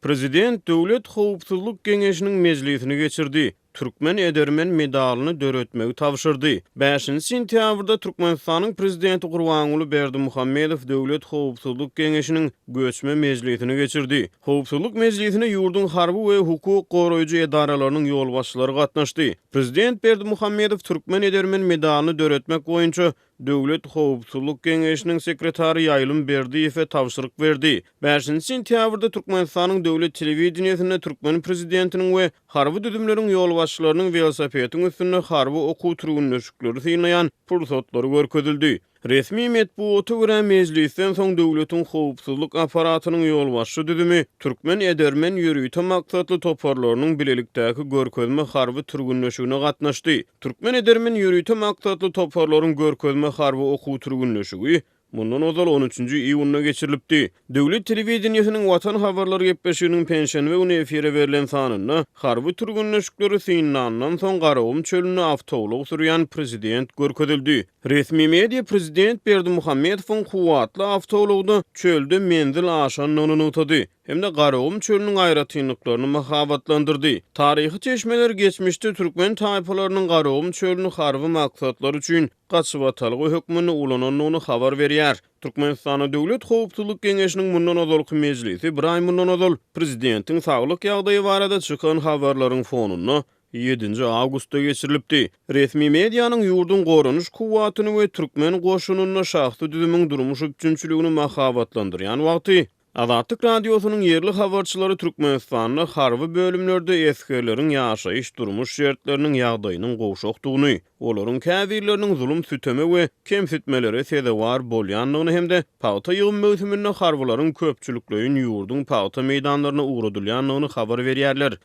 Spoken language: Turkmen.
Prezident Döwlet Howpsuzlyk Geňeşiniň mejlisini geçirdi. Türkmen edermen medalyny döretmegi tawşyrdy. 5-nji sentýabrda Türkmenistanyň prezidenti Gurbanuly Berdimuhammedow Döwlet Howpsuzlyk Geňeşiniň göçme mejlisini geçirdi. Howpsuzlyk mejlisine ýurdun harby we hukuk goraýjy edaralarynyň ýolbaşçylary gatnaşdy. Prezident Berdimuhammedow Türkmen edermen medalyny döretmek boýunça Döwlet Howpsuzlyk Geňeşiniň sekretary Ýaýlym Berdiýewe tawşyryk berdi. 5-nji sentýabrda Türkmenistanyň döwlet telewizioniýasynda Türkmen prezidentiniň we harby düzümleriň ýolbaşçylarynyň velosipediň üstünde harby okuw türgünleşikleri synlaýan pursatlary görkezildi. Resmi medeniýete görä mejlisden soň döwletiň howpsuzlyk aparatynyň ýolbaşçy düzümi Türkmen edermen ýürüýte maksatly toparlarynyň bilelikdäki görkezme harby türgünleşigine gatnaşdy. Türkmen edermen ýürüýte maksatly toparlaryň görkezme harby okuw türgünleşigi mundan ozal 13-nji iýunyna geçirilipdi. Döwlet telewizioniýasynyň Watan habarlary gepleşiginiň penşenbe güni efire berilen sanyna harby türgünleşikleri synlanandan soň Garawum çölüne awtowluk sürýän prezident görkezildi. Resmi media prezident Berdimuhammedowyň kuwatly awtowlugyny çölde menzil aşanyny unutdy. Hem de Garawum çölüniň aýratynlyklaryny mahabatlandyrdy. Taryhy çeşmeler geçmişde Türkmen taýpalarynyň Garawum çölüni harby maksatlary üçin gaçywatalgy hökmüni ulananyny habar berýär. Türkmenistana Döwlet Howpsuzlyk Geňeşiniň mundan ozalky mejlisi bir aý mundan ozal prezidentiň saglyk ýagdaýy barada çykan habarlaryň fonuny 7 awgustda geçirilipdi. Resmi mediýanyň ýurdun goranyş kuwatyny we türkmen goşunyny şahsy düzümiň durmuş üçinçiligini mahabatlandyrýan wagty Azatlyk radiosynyň ýerli habarçylary Türkmenistanyň harby bölümlerde eskerleriň ýaşaýyş durmuş şertleriniň ýagdaýynyň gowşokdugyny, olaryň käbirleriniň zulüm süteme we kemsitmeleri sebäwar bolýanlygyny hemde paýta ýygyn möhüminde harbylaryň köpçülikleýin ýurdun paýta meýdanlaryna uğradylýanlygyny habar berýärler.